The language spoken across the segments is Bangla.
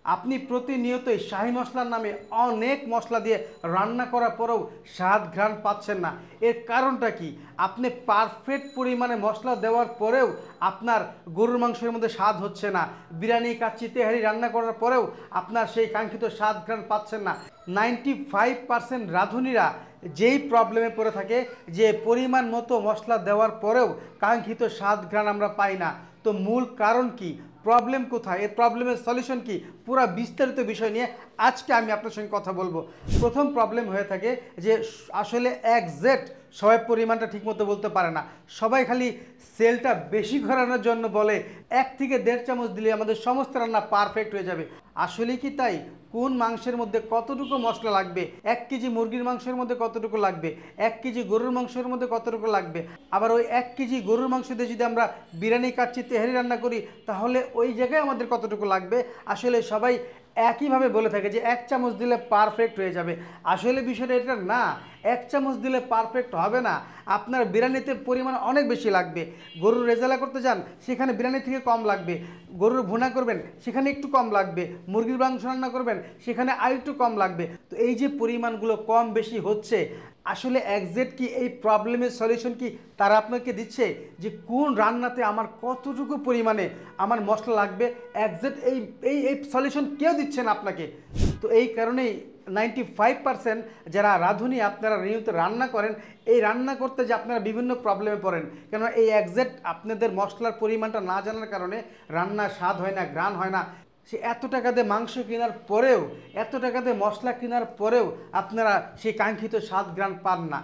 আপনি প্রতিনিয়তই শাহী মশলার নামে অনেক মশলা দিয়ে রান্না করার পরেও স্বাদ ঘ্রাণ পাচ্ছেন না। এর কারণটা কি? আপনি পারফেক্ট পরিমাণে মশলা দেওয়ার পরেও আপনার গরুর মাংসের মধ্যে স্বাদ হচ্ছে না। বিরিয়ানি, কাচ্চি, তেহারি রান্না করার পরেও আপনার সেই কাঙ্ক্ষিত স্বাদ ঘ্রাণ পাচ্ছেন না। 95% রাঁধুনিরা যেই প্রবলেমে পড়ে থাকে যে পরিমাণ মতো মশলা দেওয়ার পরেও কাঙ্ক্ষিত স্বাদ ঘ্রাণ আমরা পাই না। তো মূল কারণ কি? প্রবলেম কোথায়? এর প্রবলেমের সলিউশন কি? পুরা বিস্তারিত বিষয় নিয়ে আজকে আমি আপনার সঙ্গে কথা বলবো। প্রথম প্রবলেম হয়ে থাকে যে আসলে একজ্যাক্ট সবাই পরিমাণটা ঠিকমতো বলতে পারে না। সবাই খালি সেলটা বেশি করানোর জন্য বলে 1 থেকে 1.5 চামচ দিলে আমাদের সমস্ত রান্না পারফেক্ট হয়ে যাবে। আসলে কি তাই? কোন মাংসের মধ্যে কতটুকু মশলা লাগবে, 1 কেজি মুরগির মাংসের মধ্যে কতটুকু লাগবে, 1 কেজি গরুর মাংসের মধ্যে কতটুকু লাগবে, আবার ওই 1 কেজি গরুর মাংস দিয়ে যদি আমরা বিরিয়ানি, কাচ্চি, তেহারি রান্না করি তাহলে ওই জায়গায় আমাদের কতটুকু লাগবে। আসলে সবাই একইভাবে বলে থাকে যে 1 চামচ দিলে পারফেক্ট হয়ে যাবে। আসলে বিষয়টা এটা না। 1 চামচ দিলে পারফেক্ট হবে না। আপনার বিরিয়ানিতে পরিমাণ অনেক বেশি লাগবে। গরুর রেজালা করতে যান, সেখানে বিরিয়ানি থেকে কম লাগবে। গরুর ভুনা করবেন, সেখানে একটু কম লাগবে। মুরগির মাংস রান্না করবেন, সেখানে আরেকটু কম লাগবে। তো এই যে পরিমাণগুলো কম বেশি হচ্ছে, আসলে একজ্যাক্ট কি এই প্রবলেমের সলিউশন কি তারা আপনাকে দিচ্ছে যে কোন রান্নাতে আমার কতটুকু পরিমাণে আমার মশলা লাগবে? একজ্যাক্ট এই এই এই সলিউশন কেউ দিচ্ছে না আপনাকে। তো এই কারণেই 95% যারা রাঁধুনি আপনারা নিয়মিত রান্না করেন, এই রান্না করতে যে আপনারা বিভিন্ন প্রবলেমে পড়েন। কেননা এই একজ্যাক্ট আপনাদের মশলার পরিমাণটা না জানার কারণে রান্নার স্বাদ হয় না, ঘ্রাণ হয় না। সে এত টাকা দিয়ে মাংস কেনার পরেও, এত টাকা দিয়ে মশলা কেনার পরেও আপনারা সেই কাঙ্ক্ষিত স্বাদ ঘ্রাণ পান না।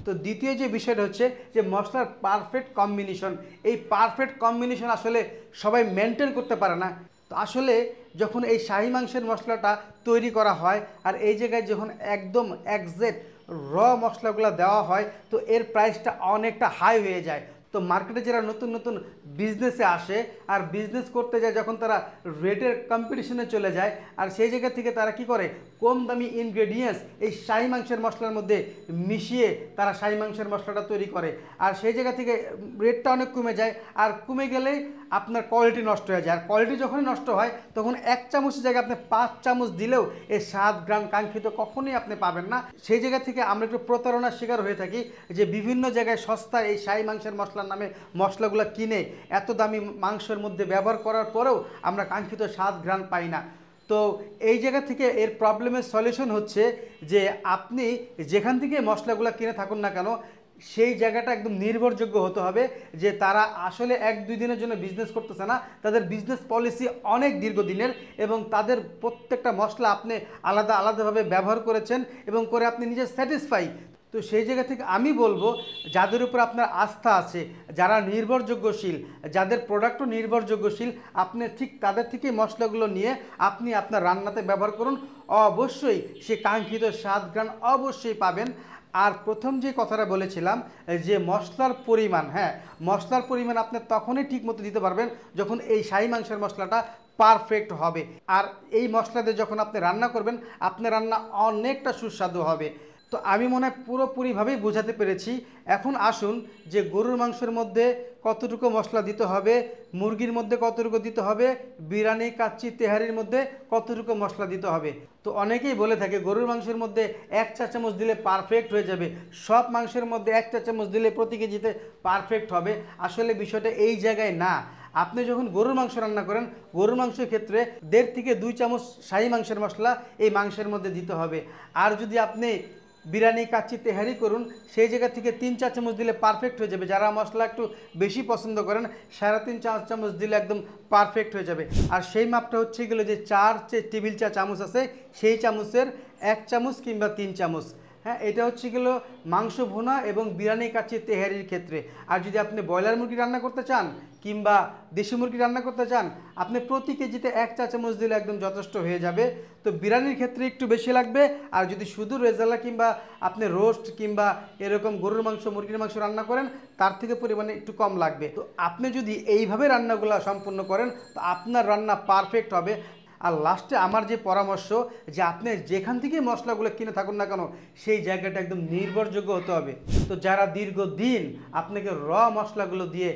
তো দ্বিতীয় যে বিষয়টা হচ্ছে যে মশলার পারফেক্ট কম্বিনেশন। এই পারফেক্ট কম্বিনেশন আসলে সবাই মেনটেন করতে পারে না। তো আসলে যখন এই শাহী মাংসের মশলাটা তৈরি করা হয় আর এই জায়গায় যখন একদম একজ্যাক্ট মশলাগুলো দেওয়া হয় তো এর প্রাইসটা অনেকটা হাই হয়ে যায়। তো মার্কেটে যারা নতুন নতুন বিজনেসে আসে আর বিজনেস করতে যায়, যখন তারা রেটের কম্পিটিশনে চলে যায় আর সেই জায়গা থেকে তারা কি করে কম দামি ইনগ্রেডিয়েন্টস এই শাহী মাংসের মশলার মধ্যে মিশিয়ে তারা শাহী মাংসের মশলাটা তৈরি করে। আর সেই জায়গা থেকে রেটটা অনেক কমে যায়। আর কমে গেলেই আপনার কোয়ালিটি নষ্ট হয়ে যায়। আর কোয়ালিটি যখনই নষ্ট হয় তখন 1 চামচের জায়গায় আপনি 5 চামচ দিলেও এই স্বাদ ঘ্রাণ কাঙ্ক্ষিত কখনোই আপনি পাবেন না। সেই জায়গা থেকে আমরা একটু প্রতারণার শিকার হয়ে থাকি যে বিভিন্ন জায়গায় সস্তায় এই শাহী মাংসের মশলার নামে মশলাগুলো কিনে এত দামি মাংসের মধ্যে ব্যবহার করার পরেও আমরা কাঙ্ক্ষিত স্বাদ ঘ্রাণ পাই না। তো এই জায়গা থেকে এর প্রবলেমের সলিউশন হচ্ছে যে আপনি যেখান থেকে মশলাগুলো কিনে থাকুন না কেন সেই জায়গাটা একদম নির্ভরযোগ্য হতে হবে যে তারা আসলে 1-2 দিনের জন্য বিজনেস করতেছে না, তাদের বিজনেস পলিসি অনেক দীর্ঘদিনের এবং তাদের প্রত্যেকটা মশলা আপনি আলাদা আলাদাভাবে ব্যবহার করেছেন এবং করে আপনি নিজে স্যাটিসফাই। তো সেই জায়গা থেকে আমি বলবো যাদের উপর আপনার আস্থা আছে, যারা নির্ভরযোগ্যশীল, যাদের প্রোডাক্টও নির্ভরযোগ্যশীল, আপনি ঠিক তাদের থেকে মশলাগুলো নিয়ে আপনি আপনার রান্নাতে ব্যবহার করুন। অবশ্যই সে কাঙ্ক্ষিত স্বাদ ঘ্রাণ অবশ্যই পাবেন। আর প্রথম যে কথাটা বলেছিলাম যে মশলার পরিমাণ, হ্যাঁ, মশলার পরিমাণ আপনি তখনই ঠিক মতো দিতে পারবেন যখন এই শাহী মাংসের মশলাটা পারফেক্ট হবে। আর এই মশলা দিয়ে যখন আপনি রান্না করবেন আপনার রান্না অনেকটা সুস্বাদু হবে। তো আমি মনে হয় পুরোপুরিভাবেই বোঝাতে পেরেছি। এখন আসুন যে গরুর মাংসের মধ্যে কতটুকু মশলা দিতে হবে, মুরগির মধ্যে কতটুকু দিতে হবে, বিরিয়ানি, কাচ্চি, তেহারির মধ্যে কতটুকু মশলা দিতে হবে। তো অনেকেই বলে থাকে গরুর মাংসের মধ্যে 1 চা চামচ দিলে পারফেক্ট হয়ে যাবে, সব মাংসের মধ্যে 1 চা চামচ দিলে প্রতি কেজিতে পারফেক্ট হবে। আসলে বিষয়টা এই জায়গায় না। আপনি যখন গরুর মাংস রান্না করেন, গরুর মাংসের ক্ষেত্রে 1.5 থেকে 2 চামচ শাহী মাংসের মশলা এই মাংসের মধ্যে দিতে হবে। আর যদি আপনি বিরিয়ানি, কাচ্চি, তেহারি করুন সেই জায়গা থেকে 3-4 চামচ দিলে পারফেক্ট হয়ে যাবে। যারা মশলা একটু বেশি পছন্দ করেন 3.5-4 চামচ দিলে একদম পারফেক্ট হয়ে যাবে। আর সেই মাপটা হচ্ছে গেলো যে 4 যে টেবিল চা চামচ আছে সেই চামচের 1 চামচ কিংবা 3 চামচ। হ্যাঁ, এটা হচ্ছে গেলো মাংস ভুনা এবং বিরিয়ানি, কাচ্চি, তেহারির ক্ষেত্রে। আর যদি আপনি ব্রয়লার মুরগি রান্না করতে চান কিংবা দেশি মুরগি রান্না করতে চান আপনি প্রতি কেজিতে 1 চা চামচ দিলে একদম যথেষ্ট হয়ে যাবে। তো বিরিয়ানির ক্ষেত্রে একটু বেশি লাগবে। আর যদি শুধু রেজালা কিংবা আপনি রোস্ট কিংবা এরকম গরুর মাংস, মুরগির মাংস রান্না করেন তার থেকে পরিমাণে একটু কম লাগবে। তো আপনি যদি এইভাবে রান্নাগুলো সম্পূর্ণ করেন তো আপনার রান্না পারফেক্ট হবে। আর লাস্টে আমার যে পরামর্শ যে আপনি যেখান থেকে মশলাগুলো কিনে থাকুন না কেন সেই জায়গাটা একদম নির্ভরযোগ্য হতে হবে। তো যারা দীর্ঘদিন আপনাকে মশলাগুলো দিয়ে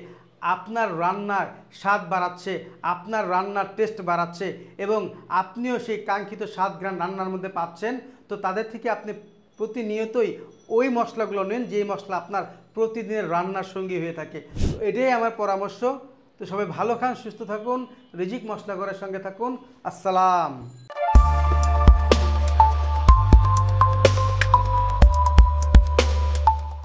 আপনার রান্নার স্বাদ বাড়াচ্ছে, আপনার রান্নার টেস্ট বাড়াচ্ছে এবং আপনিও সেই কাঙ্ক্ষিত স্বাদ ঘ্রাণ রান্নার মধ্যে পাচ্ছেন। তো তাদের থেকে আপনি প্রতিনিয়তই ওই মশলাগুলো নেন যেই মশলা আপনার প্রতিদিনের রান্নার সঙ্গী হয়ে থাকে। তো এটাই আমার পরামর্শ। তো সবাই ভালো খান, সুস্থ থাকুন, রিজিক মশলা ঘরের সঙ্গে থাকুন। আসসালাম।